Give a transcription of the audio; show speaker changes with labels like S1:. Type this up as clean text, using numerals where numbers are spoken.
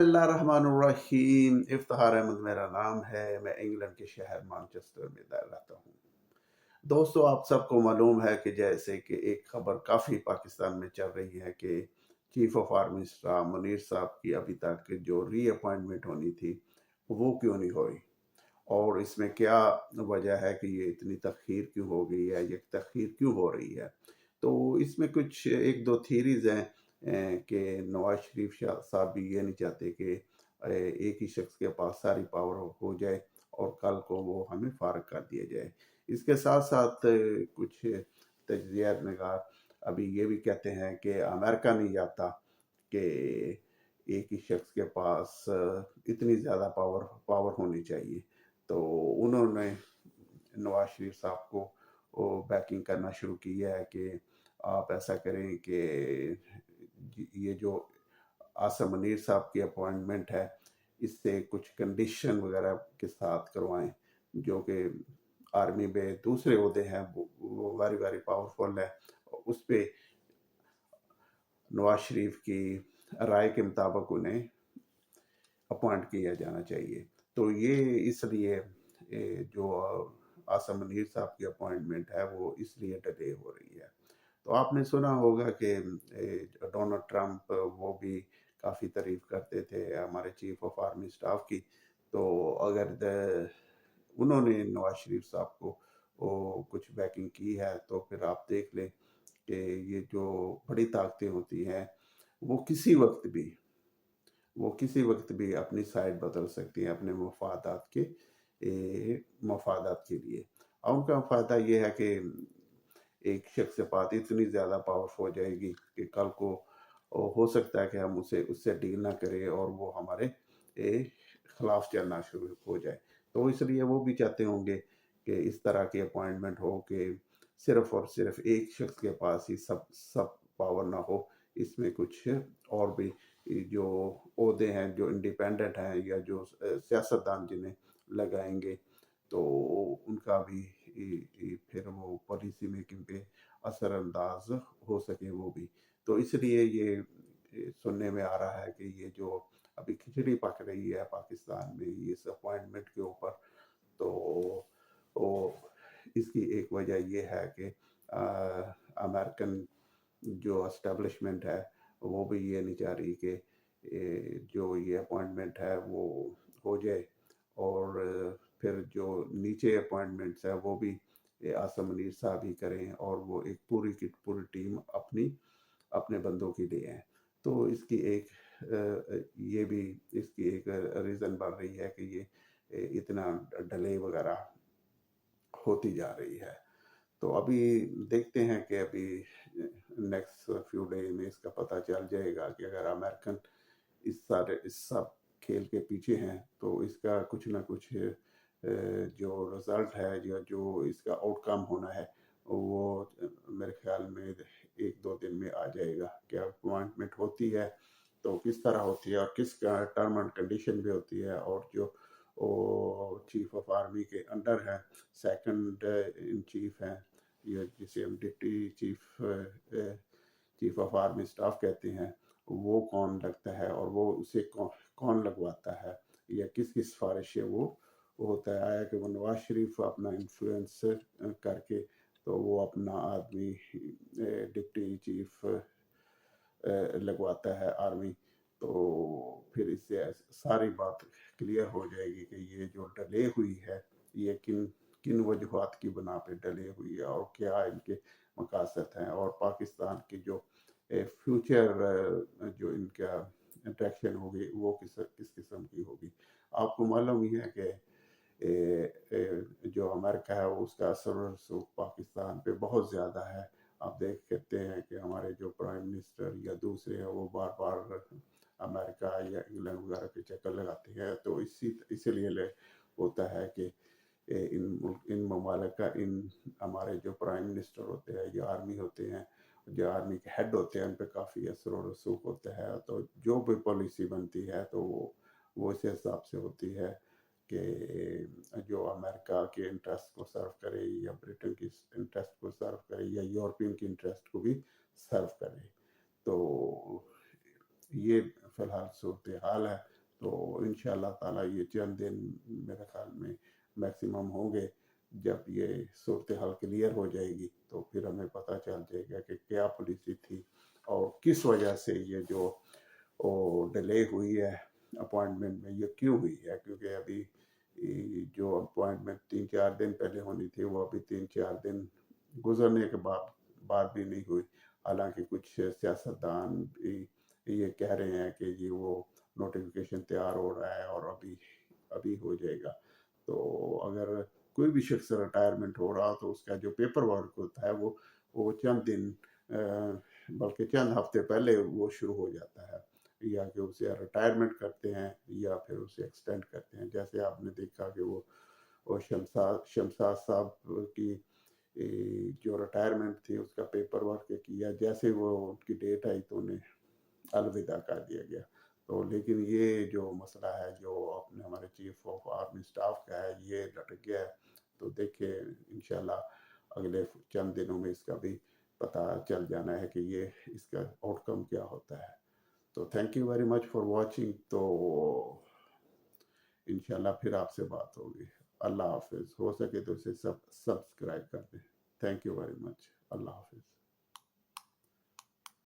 S1: اللہ الرحمن الرحیم، افتخار احمد میرا نام ہے۔ میں انگلینڈ کے شہر مانچسٹر میں رہتا ہوں۔ دوستو، آپ سب کو معلوم ہے کہ جیسے کہ ایک خبر کافی پاکستان میں چل رہی ہے کہ chief of army staff Munir صاحب کی ابھی تک جو ری اپوائنٹمنٹ ہونی تھی وہ کیوں نہیں ہوئی، اور اس میں کیا وجہ ہے کہ یہ اتنی تاخیر کیوں ہو گئی ہے، یہ تاخیر کیوں ہو رہی ہے۔ تو اس میں کچھ ایک دو تھیریز ہیں کہ نواز شریف صاحب بھی یہ نہیں چاہتے کہ ایک ہی شخص کے پاس ساری پاور ہو جائے اور کل کو وہ ہمیں فارغ کر دیا جائے۔ اس کے ساتھ ساتھ کچھ تجزیہ نگار ابھی یہ بھی کہتے ہیں کہ امریکہ نہیں چاہتا کہ ایک ہی شخص کے پاس اتنی زیادہ پاور ہونی چاہیے، تو انہوں نے نواز شریف صاحب کو بیکنگ کرنا شروع کی ہے کہ آپ ایسا کریں کہ یہ جو عاصم منیر صاحب کی اپوائنٹمنٹ ہے اس سے کچھ کنڈیشن وغیرہ کے ساتھ کروائیں، جو کہ آرمی میں دوسرے عہدے ہیں وہ ویری ویری پاورفل ہے، اس پہ نواز شریف کی رائے کے مطابق انہیں اپوائنٹ کیا جانا چاہیے۔ تو یہ اس لیے جو عاصم منیر صاحب کی اپوائنٹمنٹ ہے وہ اس لیے ڈیلے ہو رہی ہے۔ تو آپ نے سنا ہوگا کہ ڈونلڈ ٹرمپ وہ بھی کافی تعریف کرتے تھے ہمارے چیف آف آرمی اسٹاف کی، تو اگر انہوں نے نواز شریف صاحب کو کچھ بیکنگ کی ہے تو پھر آپ دیکھ لیں کہ یہ جو بڑی طاقتیں ہوتی ہیں وہ کسی وقت بھی اپنی سائڈ بدل سکتی ہیں اپنے مفادات کے لیے۔ اور ان کا فائدہ یہ ہے کہ ایک شخص سے بات اتنی زیادہ پاورفل ہو جائے گی کہ کل کو ہو سکتا ہے کہ ہم اس سے ڈیل نہ کریں اور وہ ہمارے خلاف چلنا شروع ہو جائے۔ تو اس لیے وہ بھی چاہتے ہوں گے کہ اس طرح کی اپوائنٹمنٹ ہو کہ صرف اور صرف ایک شخص کے پاس ہی سب پاور نہ ہو، اس میں کچھ اور بھی جو عہدے ہیں جو انڈیپینڈنٹ ہیں یا جو سیاستدان جنہیں لگائیں گے تو ان کا بھی پھر وہ پالیسی میکنگ پہ اثر انداز ہو سکے وہ بھی۔ تو اس لیے یہ سننے میں آ رہا ہے کہ یہ جو ابھی کھچڑی پک رہی ہے پاکستان میں اس اپوائنٹمنٹ کے اوپر، تو اس کی ایک وجہ یہ ہے کہ امریکن جو اسٹیبلشمنٹ ہے وہ بھی یہ نہیں چاہ رہی کہ جو یہ اپوائنٹمنٹ ہے وہ ہو جائے، اور پھر جو نیچے اپوائنٹمنٹس ہے وہ بھی عاصم منیر صاحب ہی کریں اور وہ ایک پوری کی پوری ٹیم اپنے بندوں کی لے آئیں۔ تو اس کی ایک ریزن بن رہی ہے کہ یہ اتنا ڈیلے وغیرہ ہوتی جا رہی ہے۔ تو ابھی دیکھتے ہیں کہ ابھی نیکسٹ فیو ڈے میں اس کا پتہ چل جائے گا کہ اگر امریکن اس سب کھیل کے پیچھے ہیں تو اس کا کچھ نہ کچھ جو رزلٹ ہے یا جو اس کا آؤٹ کم ہونا ہے وہ میرے خیال میں ایک دو دن میں آ جائے گا کہ اپوائنٹمنٹ ہوتی ہے تو کس طرح ہوتی ہے اور کس کا ٹرم اینڈ کنڈیشن بھی ہوتی ہے، اور جو چیف آف آرمی کے انڈر ہے سیکنڈ ان چیف ہیں یا جسے ہم deputy chief of army staff کہتے ہیں، وہ کون لگتا ہے اور وہ اسے کون لگواتا ہے یا کس کی سفارش سے وہ ہوتا ہے۔ آیا کہ وہ نواز شریف اپنا انفلوئنس کر کے تو وہ اپنا آدمی ڈپٹی چیف لگواتا ہے آرمی، تو پھر اس سے ساری بات کلیئر ہو جائے گی کہ یہ جو ڈیلے ہوئی ہے یہ کن وجوہات کی بنا پہ ڈیلے ہوئی ہے اور کیا ان کے مقاصد ہیں، اور پاکستان کی جو فیوچر جو ان کا انٹریکشن ہوگی وہ کس قسم کی ہوگی۔ آپ کو معلوم ہی ہے کہ جو امریکہ ہے اس کا اثر و رسوخ پاکستان پہ بہت زیادہ ہے۔ آپ دیکھ سکتے ہیں کہ ہمارے جو پرائم منسٹر یا دوسرے ہیں وہ بار بار امریکہ یا انگلینڈ وغیرہ کے چکر لگاتے ہیں، تو اسی لیے ہوتا ہے کہ ان ممالک کا ہمارے جو پرائم منسٹر ہوتے ہیں یا آرمی ہوتے ہیں، جو آرمی کے ہیڈ ہوتے ہیں، ان پہ کافی اثر و رسوخ ہوتا ہے، تو جو بھی پالیسی بنتی ہے تو وہ اس حساب سے ہوتی ہے کہ جو امریکہ کے انٹرسٹ کو سرو کرے یا برٹن کی انٹرسٹ کو سرو کرے یا یورپین کی انٹرسٹ کو بھی سرو کرے۔ تو یہ فی الحال صورتحال ہے۔ تو انشاءاللہ تعالیٰ یہ چند دن میرے خیال میں میکسیمم ہوں گے. جب یہ صورتحال کلیئر ہو جائے گی تو پھر ہمیں پتہ چل جائے گا کہ کیا پالیسی تھی اور کس وجہ سے یہ جو ڈیلے ہوئی ہے اپوائنٹمنٹ میں، یہ کیوں ہوئی ہے. کیونکہ ابھی جو اپوائنٹمنٹ 3-4 دن پہلے ہونی تھی وہ ابھی 3-4 دن گزرنے کے بعد بھی نہیں ہوئی. حالانکہ کچھ سیاستدان بھی یہ کہہ رہے ہیں کہ یہ وہ نوٹیفیکیشن تیار ہو رہا ہے اور ابھی ہو جائے گا. تو اگر کوئی بھی شخص ریٹائرمنٹ ہو رہا تو اس کا جو پیپر ورک ہوتا ہے وہ چند دن بلکہ چند ہفتے پہلے وہ شروع ہو جاتا ہے، یا کہ اسے ریٹائرمنٹ کرتے ہیں یا پھر اسے ایکسٹینڈ کرتے ہیں. جیسے آپ نے دیکھا کہ وہ شمشاد صاحب کی جو ریٹائرمنٹ تھی اس کا پیپر ورک کیا، جیسے وہ ان کی ڈیٹ آئی تو انہیں الوداع کر دیا گیا. تو لیکن یہ جو مسئلہ ہے جو اپنے ہمارے چیف آف آرمی اسٹاف کا ہے، یہ لٹک گیا ہے. تو دیکھیں انشاءاللہ اگلے چند دنوں میں اس کا بھی پتہ چل جانا ہے کہ یہ اس کا آؤٹ کم کیا ہوتا ہے. تو thank you very much for watching. تو انشاءاللہ پھر آپ سے بات ہوگی. اللہ حافظ. ہو سکے تو اسے سبسکرائب کر دیں. Thank you very much. اللہ حافظ.